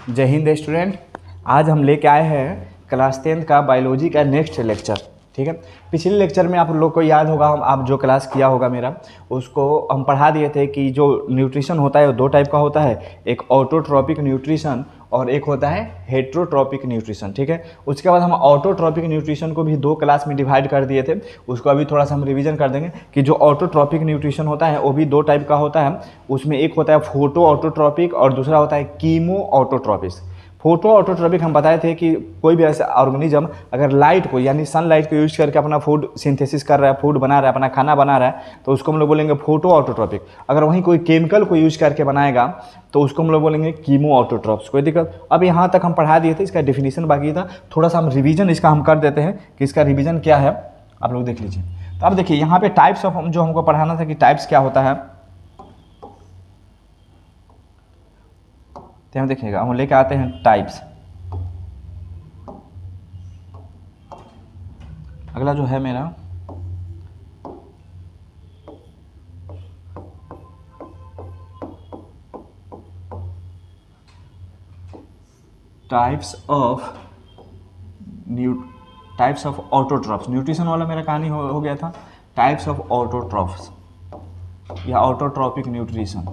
जय हिंद स्टूडेंट। आज हम लेके आए हैं क्लास 10 का बायोलॉजी का नेक्स्ट लेक्चर। ठीक है, पिछले लेक्चर में आप लोग को याद होगा, आप जो क्लास किया होगा मेरा, उसको हम पढ़ा दिए थे कि जो न्यूट्रिशन होता है वो दो टाइप का होता है, एक ऑटोट्रॉपिक न्यूट्रिशन और एक होता है हेट्रोट्रॉपिक न्यूट्रिशन। ठीक है, उसके बाद हम ऑटोट्रॉपिक न्यूट्रिशन को भी दो क्लास में डिवाइड कर दिए थे, उसको अभी थोड़ा सा हम रिवीजन कर देंगे कि जो ऑटोट्रॉपिक न्यूट्रिशन होता है वो भी दो टाइप का होता है। उसमें एक होता है फोटो ऑटोट्रॉपिक और दूसरा होता है कीमो ऑटोट्रॉपिक। फोटो ऑटोट्रॉपिक हम बताए थे कि कोई भी ऐसा ऑर्गेनिज्म अगर लाइट को यानी सनलाइट को यूज करके अपना फूड सिंथेसिस कर रहा है, फूड बना रहा है, अपना खाना बना रहा है, तो उसको हम लोग बोलेंगे फोटो ऑटोट्रॉपिक। अगर वहीं कोई केमिकल को यूज करके बनाएगा तो उसको हम लोग बोलेंगे कीमो ऑटोट्रॉप्स। कोई दिक्कत? अब यहाँ तक हम पढ़ा दिए थे, इसका डिफिनीशन बाकी था, थोड़ा सा हम रिविजन इसका हम कर देते हैं कि इसका रिविजन क्या है, आप लोग देख लीजिए। तो अब देखिए यहाँ पे टाइप्स ऑफ जो हमको पढ़ाना था कि टाइप्स क्या होता है, तो हम देखिएगा, हम लेके आते हैं टाइप्स। अगला जो है मेरा टाइप्स ऑफ ऑटोट्रॉप्स। न्यूट्रिशन वाला मेरा कहानी हो गया था, टाइप्स ऑफ ऑटोट्रॉप्स या ऑटोट्रॉपिक न्यूट्रिशन।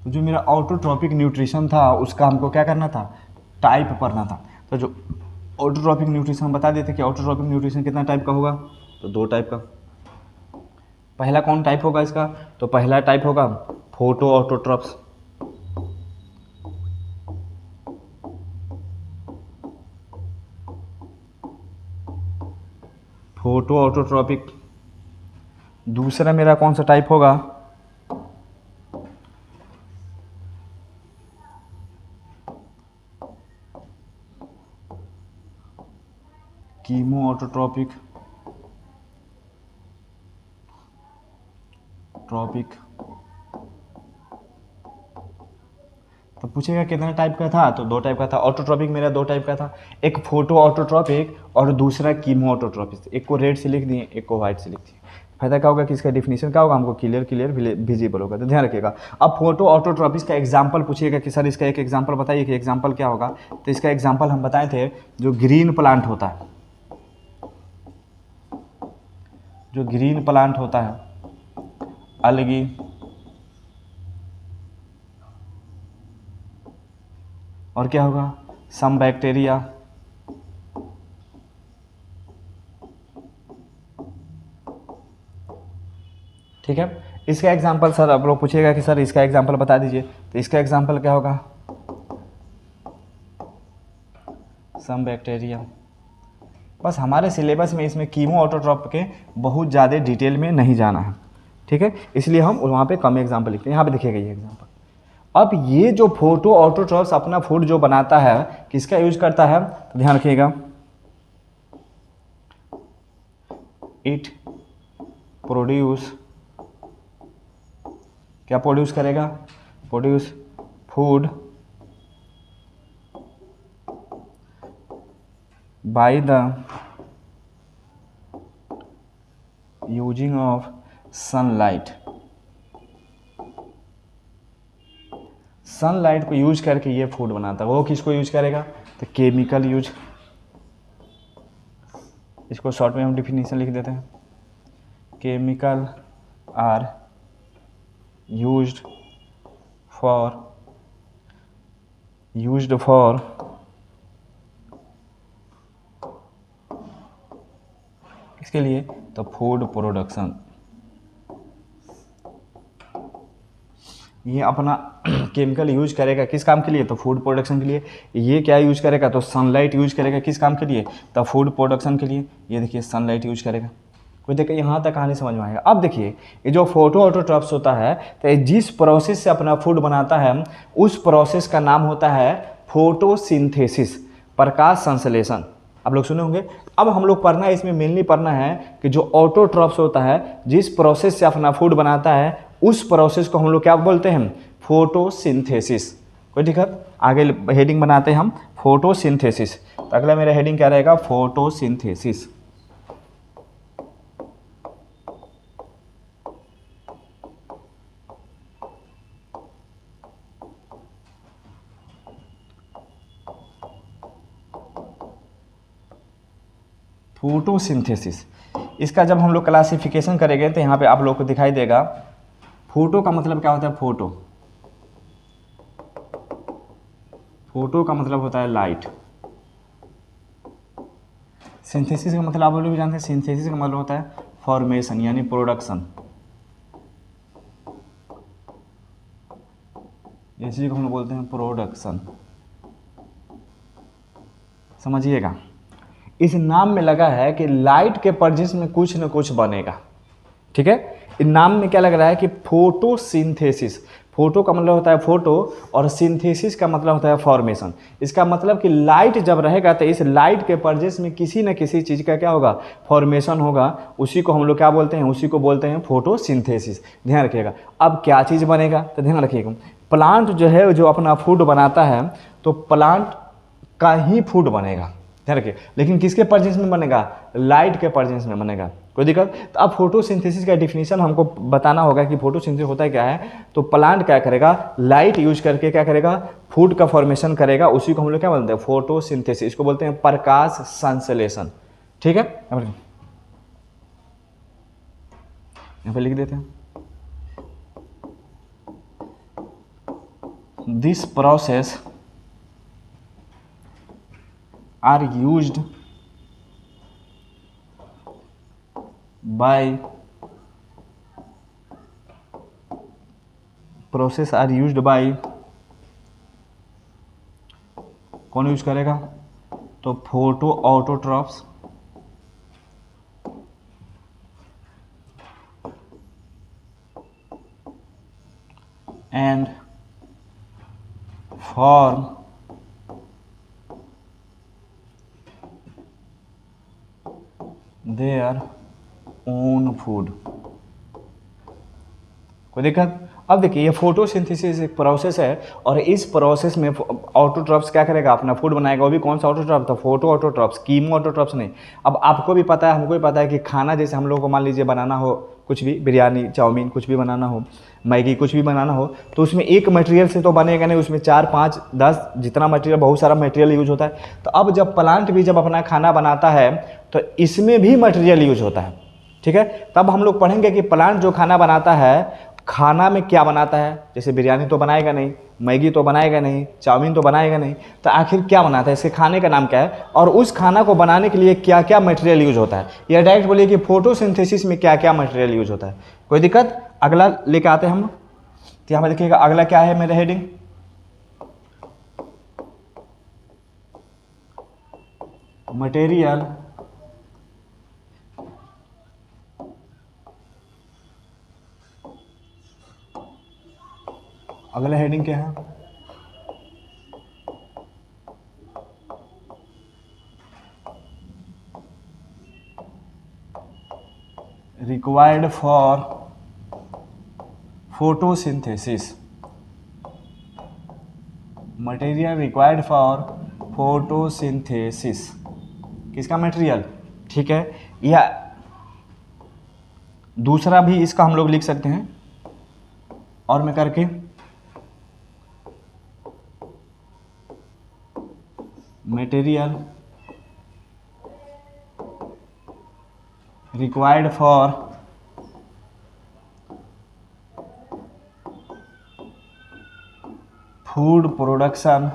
तो जो मेरा ऑटोट्रॉपिक न्यूट्रिशन था उसका हमको क्या करना था, टाइप पढ़ना था। तो जो ऑटोट्रॉपिक न्यूट्रिशन हम बता देते कि ऑटोट्रॉपिक न्यूट्रिशन कितना टाइप का होगा, तो दो टाइप का। पहला कौन टाइप होगा इसका, तो पहला टाइप होगा फोटो ऑटोट्रॉप्स। Photo autotrophic. दूसरा मेरा कौन सा टाइप होगा, कीमो ऑटोट्रॉपिक। तो पूछेगा कितना टाइप का था, तो दो टाइप का था। ऑटोट्रॉपिक मेरा दो टाइप का था, एक फोटो ऑटोट्रॉपिक और दूसरा कीमो ऑटोट्रॉपिक। एक को रेड से लिख दिए, एक को व्हाइट से लिख दिए। फायदा क्या होगा कि इसका डिफिनीशन क्या होगा, हमको क्लियर विजिबल होगा। तो ध्यान रखिएगा। अब फोटो ऑटोट्रॉपिक का एग्जाम्पल पूछिएगा कि सर इसका एक एग्जाम्पल बताइए कि एग्जाम्पल क्या होगा। तो इसका एग्जाम्पल हम बताए थे, जो ग्रीन प्लांट होता है, जो ग्रीन प्लांट होता है, अलगी, और क्या होगा, सम बैक्टीरिया, ठीक है। इसका एग्जांपल सर आप लोग पूछेगा कि सर इसका एग्जांपल बता दीजिए, तो इसका एग्जांपल क्या होगा, सम बैक्टीरिया। बस हमारे सिलेबस में इसमें कीमो ऑटोट्रॉप के बहुत ज़्यादा डिटेल में नहीं जाना है, ठीक है, इसलिए हम वहाँ पे कम एग्जांपल लिखते हैं। यहाँ पे देखिएगा ये एग्जांपल। अब ये जो फोटो ऑटोट्रॉप्स अपना फूड जो बनाता है किसका यूज करता है, तो ध्यान रखिएगा, इट प्रोड्यूस, क्या प्रोड्यूस करेगा, produce food by the using of sunlight. Sunlight को यूज करके ये फूड बनाता है। वो किसको यूज करेगा, तो केमिकल यूज। इसको शॉर्ट में हम डिफिनीशन लिख देते हैं, केमिकल आर यूज्ड फॉर इसके लिए, तो फूड प्रोडक्शन। ये अपना केमिकल यूज करेगा किस काम के लिए, तो फूड प्रोडक्शन के लिए। ये क्या यूज करेगा, तो सनलाइट यूज करेगा किस काम के लिए, तो फूड प्रोडक्शन के लिए। ये देखिए सनलाइट यूज करेगा। कोई देखिए यहाँ तक कहानी समझ में आएगा। अब देखिए ये जो फोटो ऑटोट्रॉप्स होता है, तो ये जिस प्रोसेस से अपना फूड बनाता है उस प्रोसेस का नाम होता है फोटोसिंथेसिस, प्रकाश संश्लेषण। आप लोग सुने होंगे। अब हम लोग पढ़ना है, इसमें मेनली पढ़ना है कि जो ऑटोट्रॉप्स होता है जिस प्रोसेस से अपना फूड बनाता है उस प्रोसेस को हम लोग क्या बोलते हैं, फोटोसिंथेसिस। कोई दिक्कत? आगे हेडिंग बनाते हैं हम फोटोसिंथेसिस। तो अगला मेरा हेडिंग क्या रहेगा, फोटोसिंथेसिस। फोटोसिंथेसिस। इसका जब हम लोग क्लासिफिकेशन करेंगे तो यहाँ पे आप लोग को दिखाई देगा, फोटो का मतलब क्या होता है, फोटो, फोटो का मतलब होता है लाइट। सिंथेसिस का मतलब आप लोग भी जानते हैं, सिंथेसिस का मतलब होता है फॉर्मेशन यानी प्रोडक्शन। इस चीज को हम लोग बोलते हैं प्रोडक्शन, समझिएगा। इस नाम में लगा है कि लाइट के परजेंस में कुछ न कुछ बनेगा, ठीक है। इस नाम में क्या लग रहा है कि फोटोसिंथेसिस, फोटो का मतलब होता है फोटो और सिंथेसिस का मतलब होता है फॉर्मेशन। इसका मतलब कि लाइट जब रहेगा तो इस लाइट के परजेंस में किसी न किसी चीज़ का क्या होगा, फॉर्मेशन होगा। उसी को हम लोग क्या बोलते हैं, उसी को बोलते हैं फोटोसिंथेसिस। ध्यान रखिएगा। अब क्या चीज़ बनेगा, तो ध्यान रखिएगा, प्लांट जो है जो अपना फूड बनाता है तो प्लांट का ही फूड बनेगा, ध्यान रखिए। लेकिन किसके परजेंस में बनेगा, लाइट के परजेंस में बनेगा। कोई दिक्कत। तो अब फोटोसिंथेसिस का डिफिनीशन हमको बताना होगा कि फोटोसिंथेसिस होता है क्या है। तो प्लांट क्या करेगा, लाइट यूज करके क्या करेगा, फूड का फॉर्मेशन करेगा। उसी को हम लोग क्या बोलते हैं, फोटोसिंथेसिस। इसको बोलते हैं प्रकाश संश्लेषण, ठीक है। यहाँ पे लिख देते हैं, this process are used by कौन यूज करेगा, तो photo autotrophs and form their own food. कोई दिक्कत। अब देखिए, ये फोटोसिंथेसिस एक प्रोसेस है और इस प्रोसेस में ऑटोट्रॉप्स क्या करेगा, अपना फूड बनाएगा। वो भी कौन सा ऑटोट्रॉप, तो फोटो ऑटोट्रॉप्स, कीमो ऑटोट्रॉप्स नहीं। अब आपको भी पता है, हमको भी पता है कि खाना जैसे हम लोगों को मान लीजिए बनाना हो, कुछ भी बिरयानी चाउमीन कुछ भी बनाना हो, मैगी कुछ भी बनाना हो, तो उसमें एक मटेरियल से तो बनेगा नहीं, उसमें 4 5 10 जितना मटेरियल, बहुत सारा मटेरियल यूज होता है। तो अब जब प्लांट भी जब अपना खाना बनाता है तो इसमें भी मटेरियल यूज होता है, ठीक है। तब हम लोग पढ़ेंगे कि प्लांट जो खाना बनाता है, खाना में क्या बनाता है। जैसे बिरयानी तो बनाएगा नहीं, मैगी तो बनाएगा नहीं, चाउमीन तो बनाएगा नहीं, तो आखिर क्या बनाता है, इसके खाने का नाम क्या है, और उस खाना को बनाने के लिए क्या क्या मटेरियल यूज होता है। या डायरेक्ट बोलिए कि फोटोसिंथेसिस में क्या क्या मटेरियल यूज होता है। कोई दिक्कत। अगला लेके आते हैं हम। तो यहाँ पर देखिएगा, अगला क्या है मेरा हेडिंग, मटेरियल अगला हेडिंग क्या है, required for photosynthesis. Material required for photosynthesis, किसका मटेरियल, ठीक है। या दूसरा भी इसका हम लोग लिख सकते हैं और में करके, material required for food production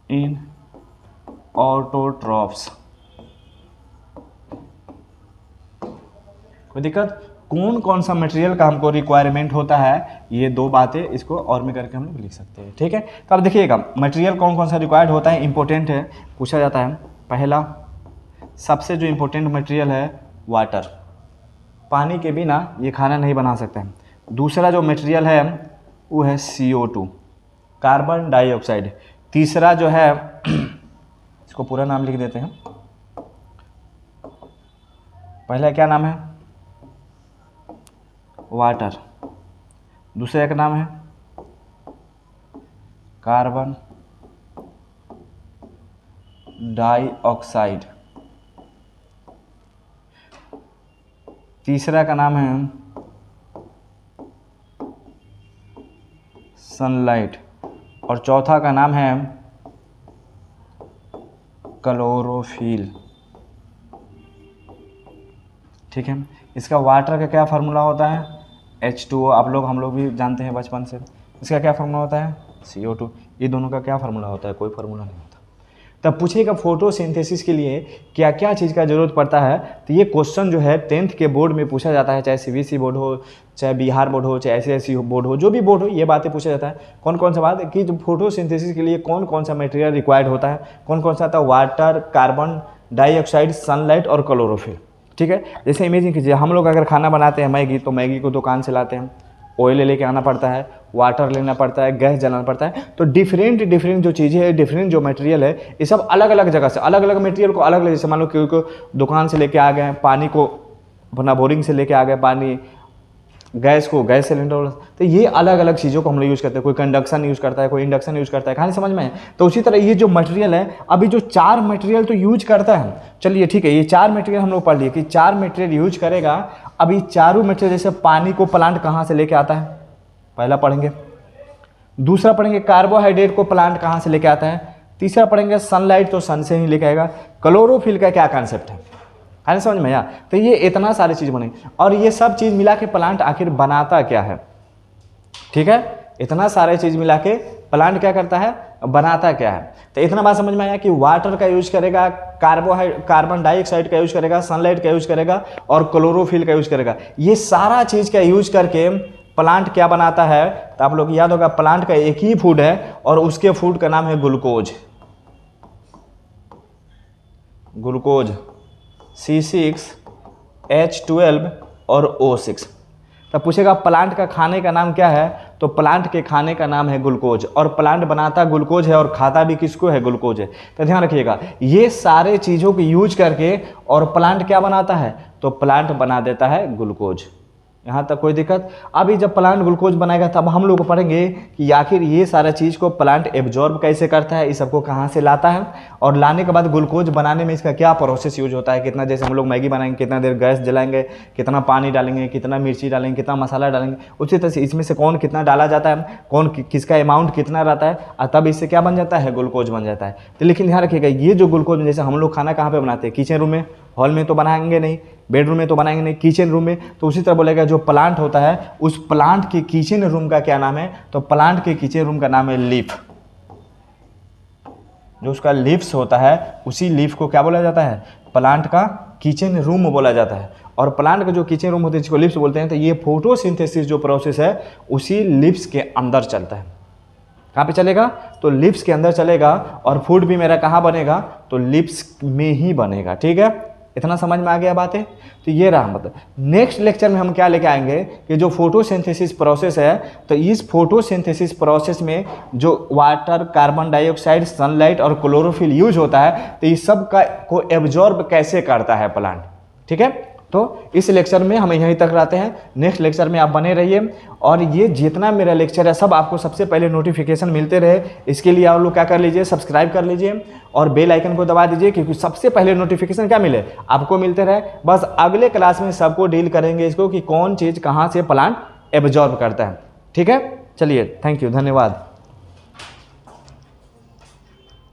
in autotrophs. कोई दिक्कत। कौन कौन सा मटेरियल का हमको रिक्वायरमेंट होता है, ये दो बातें इसको और में करके हम लोग लिख सकते हैं, ठीक है। तो अब देखिएगा, मटेरियल कौन कौन सा रिक्वायर्ड होता है, इंपॉर्टेंट है, पूछा जाता है। पहला सबसे जो इंपॉर्टेंट मटेरियल है, वाटर, पानी के बिना ये खाना नहीं बना सकते हैं। दूसरा जो मटेरियल है वो है CO2, कार्बन डाइऑक्साइड। तीसरा जो है इसको पूरा नाम लिख देते हैं, पहला क्या नाम है, वाटर। दूसरा का नाम है कार्बन डाइऑक्साइड। तीसरा का नाम है सनलाइट। और चौथा का नाम है क्लोरोफिल। ठीक है, इसका वाटर का क्या फार्मूला होता है? H2O। आप लोग हम लोग भी जानते हैं बचपन से। इसका क्या फार्मूला होता है? CO2। ये दोनों का क्या फार्मूला होता है? कोई फार्मूला नहीं होता। तब पूछेगा फोटोसिंथेसिस के लिए क्या क्या चीज़ का ज़रूरत पड़ता है। तो ये क्वेश्चन जो है 10th के बोर्ड में पूछा जाता है, चाहे CBSE बोर्ड हो, चाहे बिहार बोर्ड हो, चाहे SSC बोर्ड हो, जो भी बोर्ड हो, ये बातें पूछा जाता है। कौन कौन सा बात कि जो फोटोसिंथेसिस के लिए कौन कौन सा मटेरियल रिक्वायर्ड होता है, कौन कौन सा आता है? वाटर, कार्बन डाइऑक्साइड, सनलाइट और क्लोरोफिल। ठीक है, जैसे इमेजिन कीजिए हम लोग अगर खाना बनाते हैं मैगी, तो मैगी को दुकान से लाते हैं, ऑयल लेके आना पड़ता है, वाटर लेना पड़ता है, गैस जलाना पड़ता है। तो डिफरेंट जो चीज़ें हैं, डिफरेंट जो मटेरियल है, ये सब अलग अलग जगह से, अलग अलग मटेरियल को अलग अलग, जैसे मान लो कोई दुकान से लेके आ गए पानी को, अपना बोरिंग से लेके आ गए पानी, गैस को गैस सिलेंडर, तो ये अलग अलग चीज़ों को हम लोग यूज़ करते हैं। कोई कंडक्शन यूज़ करता है, कोई इंडक्शन यूज़ करता है। कहानी समझ में है? तो उसी तरह ये जो मटेरियल है, अभी जो 4 मटेरियल तो यूज करता है। चलिए ठीक है, ये 4 मटेरियल हम लोग पढ़ लिए कि 4 मटेरियल यूज करेगा। अभी चारों मटेरियल, जैसे पानी को प्लांट कहाँ से लेके आता है, पहला पढ़ेंगे। दूसरा पढ़ेंगे कार्बोहाइड्रेट को प्लांट कहाँ से लेके आता है। तीसरा पढ़ेंगे सनलाइट, तो सन से ही लेके आएगा। क्लोरोफिल का क्या कॉन्सेप्ट है, समझ में आया? तो ये इतना सारी चीज़ बनेगी, और ये सब चीज़ मिला के प्लांट आखिर बनाता क्या है? ठीक है, इतना सारे चीज़ मिला के प्लांट क्या करता है, बनाता क्या है? तो इतना बात समझ में आया कि वाटर का यूज करेगा, कार्बन डाइऑक्साइड का यूज करेगा, सनलाइट का यूज करेगा और क्लोरोफिल का यूज करेगा। ये सारा चीज़ का यूज करके प्लांट क्या बनाता है? तो आप लोग याद होगा, प्लांट का एक ही फूड है और उसके फूड का नाम है ग्लूकोज। ग्लूकोज C6H12 और O6। तब पूछेगा प्लांट का खाने का नाम क्या है? तो प्लांट के खाने का नाम है ग्लूकोज, और प्लांट बनाता ग्लूकोज है और खाता भी किसको है? ग्लूकोज है। तो ध्यान रखिएगा, ये सारे चीज़ों को यूज करके और प्लांट क्या बनाता है? तो प्लांट बना देता है ग्लूकोज। यहाँ तक कोई दिक्कत? अभी जब प्लांट ग्लूकोज बनाएगा तब हम लोग पढ़ेंगे कि आखिर ये सारा चीज़ को प्लांट एब्जॉर्ब कैसे करता है, इस सबको कहाँ से लाता है, और लाने के बाद ग्लूकोज बनाने में इसका क्या प्रोसेस यूज होता है, कितना, जैसे हम लोग मैगी बनाएंगे कितना देर गैस जलाएंगे, कितना पानी डालेंगे, कितना मिर्ची डालेंगे, कितना मसाला डालेंगे, उसी तरह से इसमें से कौन कितना डाला जाता है, कौन किसका अमाउंट कितना रहता है, और तब इससे क्या बन जाता है? ग्लूकोज बन जाता है। तो लेकिन ध्यान रखिएगा, ये जो ग्लूकोज, जैसे हम लोग खाना कहाँ पर बनाते हैं? किचन रूम में, हॉल में तो बनाएंगे नहीं, बेडरूम में तो बनाएंगे नहीं, किचन रूम में। तो उसी तरह बोलेगा जो प्लांट होता है, उस प्लांट के किचन रूम का क्या नाम है? तो प्लांट के किचन रूम का नाम है लीफ। जो उसका लीव्स होता है, उसी लीफ को क्या बोला जाता है? प्लांट का किचन रूम बोला जाता है। और प्लांट का जो किचन रूम होता है, जिसको लीव्स बोलते हैं, तो ये फोटोसिंथेसिस जो प्रोसेस है उसी लीव्स के अंदर चलता है। कहाँ पे चलेगा? तो लिप्स के अंदर चलेगा, और फूड भी मेरा कहाँ बनेगा? तो लिप्स में ही बनेगा। ठीक है, इतना समझ में आ गया बातें? तो ये रहा मतलब। नेक्स्ट लेक्चर में हम क्या लेके आएंगे कि जो फोटोसिंथेसिस प्रोसेस है, तो इस फोटोसिंथेसिस प्रोसेस में जो वाटर, कार्बन डाइऑक्साइड, सनलाइट और क्लोरोफिल यूज होता है, तो इस सब का को एब्जॉर्ब कैसे करता है प्लांट। ठीक है, तो इस लेक्चर में हम यहीं तक रहते हैं। नेक्स्ट लेक्चर में आप बने रहिए, और ये जितना मेरा लेक्चर है सब आपको सबसे पहले नोटिफिकेशन मिलते रहे, इसके लिए आप लोग क्या कर लीजिए? सब्सक्राइब कर लीजिए और बेल आइकन को दबा दीजिए, क्योंकि सबसे पहले नोटिफिकेशन क्या मिले? आपको मिलते रहे। बस अगले क्लास में सबको डील करेंगे इसको कि कौन चीज़ कहाँ से प्लांट एब्जॉर्ब करता है। ठीक है, चलिए, थैंक यू, धन्यवाद।